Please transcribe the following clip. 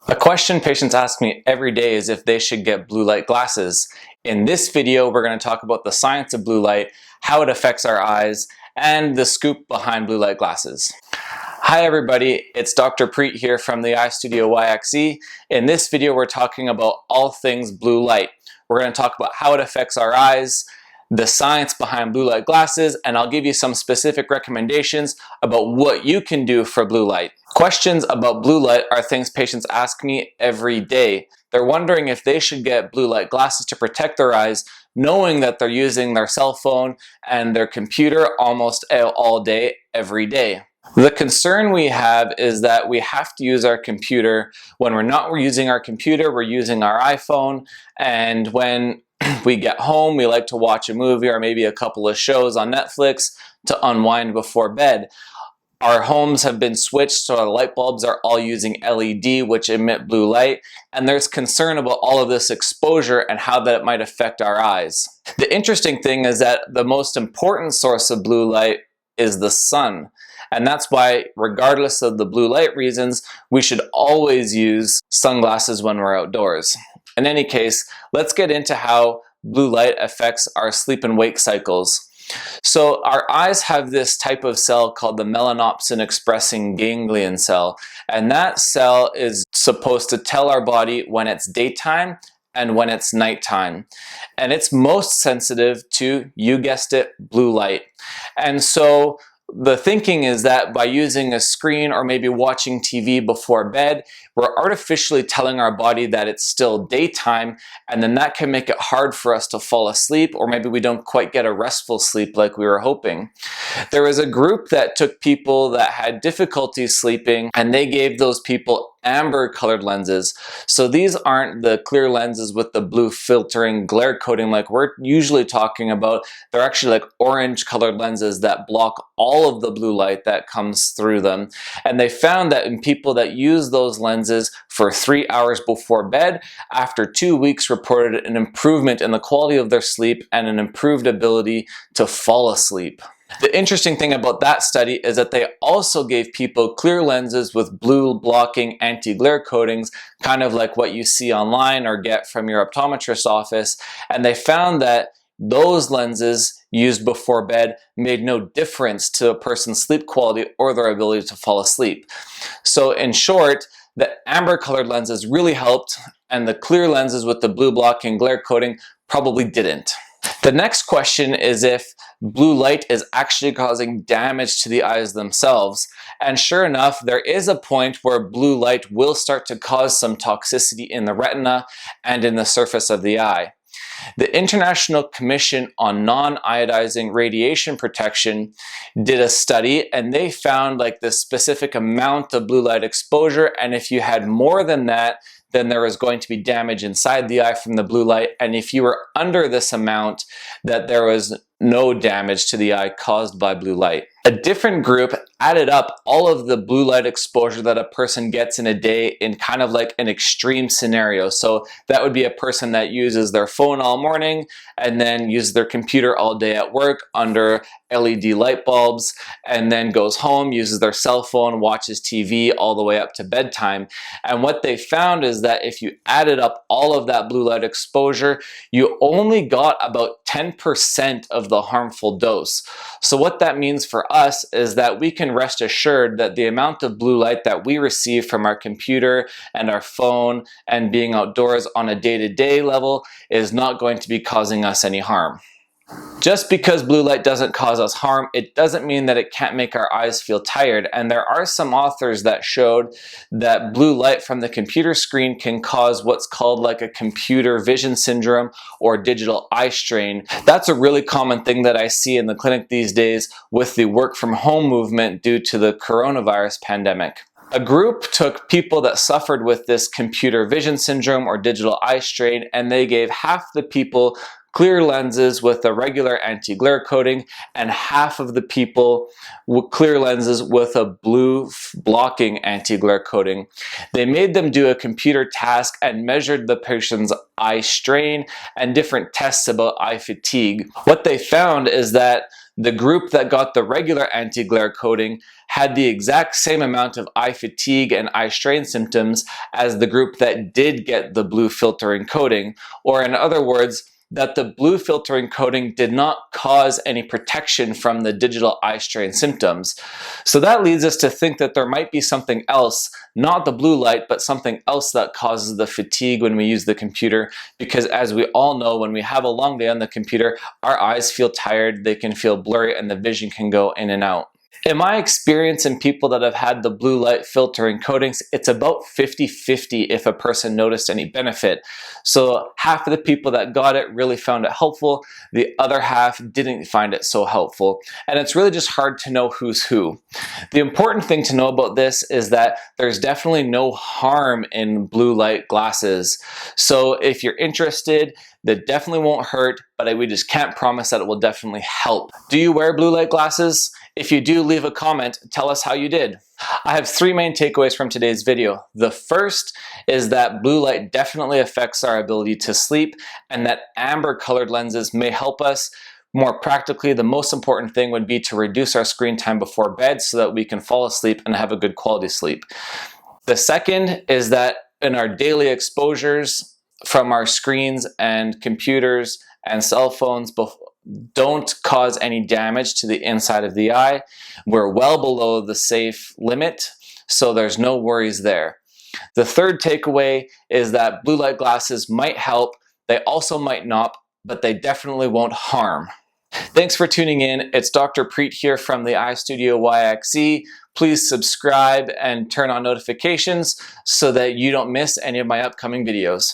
A question patients ask me every day is if they should get blue light glasses. In this video, we're going to talk about the science of blue light, how it affects our eyes, and the scoop behind blue light glasses. Hi everybody, it's Dr. Preet here from the Eye Studio YXE. In this video, we're talking about all things blue light. We're going to talk about how it affects our eyes, the science behind blue light glasses, and I'll give you some specific recommendations about what you can do for blue light. Questions about blue light are things patients ask me every day. They're wondering if they should get blue light glasses to protect their eyes, knowing that they're using their cell phone and their computer almost all day, every day. The concern we have is that we have to use our computer. When we're not using our computer, we're using our iPhone, and when we get home, we like to watch a movie or maybe a couple of shows on Netflix to unwind before bed. Our homes have been switched so our light bulbs are all using LED, which emit blue light, and there's concern about all of this exposure and how that might affect our eyes. The interesting thing is that the most important source of blue light is the sun. And that's why, regardless of the blue light reasons, we should always use sunglasses when we're outdoors. In any case, let's get into how blue light affects our sleep and wake cycles. So our eyes have this type of cell called the melanopsin expressing ganglion cell, and that cell is supposed to tell our body when it's daytime and when it's nighttime. And it's most sensitive to, you guessed it, blue light. And so the thinking is that by using a screen or maybe watching TV before bed, we're artificially telling our body that it's still daytime, and then that can make it hard for us to fall asleep, or maybe we don't quite get a restful sleep like we were hoping. There was a group that took people that had difficulty sleeping, and they gave those people amber colored lenses. So these aren't the clear lenses with the blue filtering glare coating like we're usually talking about. They're actually like orange colored lenses that block all of the blue light that comes through them. And they found that in people that use those lenses for 3 hours before bed, after 2 weeks reported an improvement in the quality of their sleep and an improved ability to fall asleep. The interesting thing about that study is that they also gave people clear lenses with blue blocking anti-glare coatings, kind of like what you see online or get from your optometrist's office, and they found that those lenses used before bed made no difference to a person's sleep quality or their ability to fall asleep. So in short, the amber colored lenses really helped, and the clear lenses with the blue blocking glare coating probably didn't. The next question is if blue light is actually causing damage to the eyes themselves. And sure enough, there is a point where blue light will start to cause some toxicity in the retina and in the surface of the eye. The International Commission on Non-Iodizing Radiation Protection did a study, and they found like the specific amount of blue light exposure, and if you had more than that, then there was going to be damage inside the eye from the blue light, and if you were under this amount, that there was no damage to the eye caused by blue light. A different group added up all of the blue light exposure that a person gets in a day in kind of like an extreme scenario. So that would be a person that uses their phone all morning and then uses their computer all day at work under LED light bulbs, and then goes home, uses their cell phone, watches TV all the way up to bedtime. And what they found is that if you added up all of that blue light exposure, you only got about 10% of the harmful dose. So what that means for us is that we can rest assured that the amount of blue light that we receive from our computer and our phone and being outdoors on a day-to-day level is not going to be causing us any harm. Just because blue light doesn't cause us harm, it doesn't mean that it can't make our eyes feel tired. And there are some authors that showed that blue light from the computer screen can cause what's called like a computer vision syndrome or digital eye strain. That's a really common thing that I see in the clinic these days with the work from home movement due to the coronavirus pandemic. A group took people that suffered with this computer vision syndrome or digital eye strain, and they gave half the people clear lenses with a regular anti-glare coating and half of the people with clear lenses with a blue blocking anti-glare coating. They made them do a computer task and measured the patient's eye strain and different tests about eye fatigue. What they found is that The group that got the regular anti-glare coating had the exact same amount of eye fatigue and eye strain symptoms as the group that did get the blue filtering coating, or in other words, that the blue filtering coating did not cause any protection from the digital eye strain symptoms. So that leads us to think that there might be something else, not the blue light, but something else that causes the fatigue when we use the computer, because as we all know, when we have a long day on the computer, our eyes feel tired, they can feel blurry, and the vision can go in and out. In my experience in people that have had the blue light filtering coatings, it's about 50-50 if a person noticed any benefit. So half of the people that got it really found it helpful, the other half didn't find it so helpful. And it's really just hard to know who's who. The important thing to know about this is that there's definitely no harm in blue light glasses. So if you're interested, that definitely won't hurt, but we just can't promise that it will definitely help. Do you wear blue light glasses? If you do, leave a comment, tell us how you did. I have 3 main takeaways from today's video. The first is that blue light definitely affects our ability to sleep, and that amber colored lenses may help us. More practically, the most important thing would be to reduce our screen time before bed so that we can fall asleep and have a good quality sleep. The second is that in our daily exposures from our screens and computers and cell phones don't cause any damage to the inside of the eye. We're well below the safe limit, so there's no worries there. The third takeaway is that blue light glasses might help, they also might not, but they definitely won't harm. Thanks for tuning in. It's Dr. Preet here from the Eye Studio YXE. Please subscribe and turn on notifications so that you don't miss any of my upcoming videos.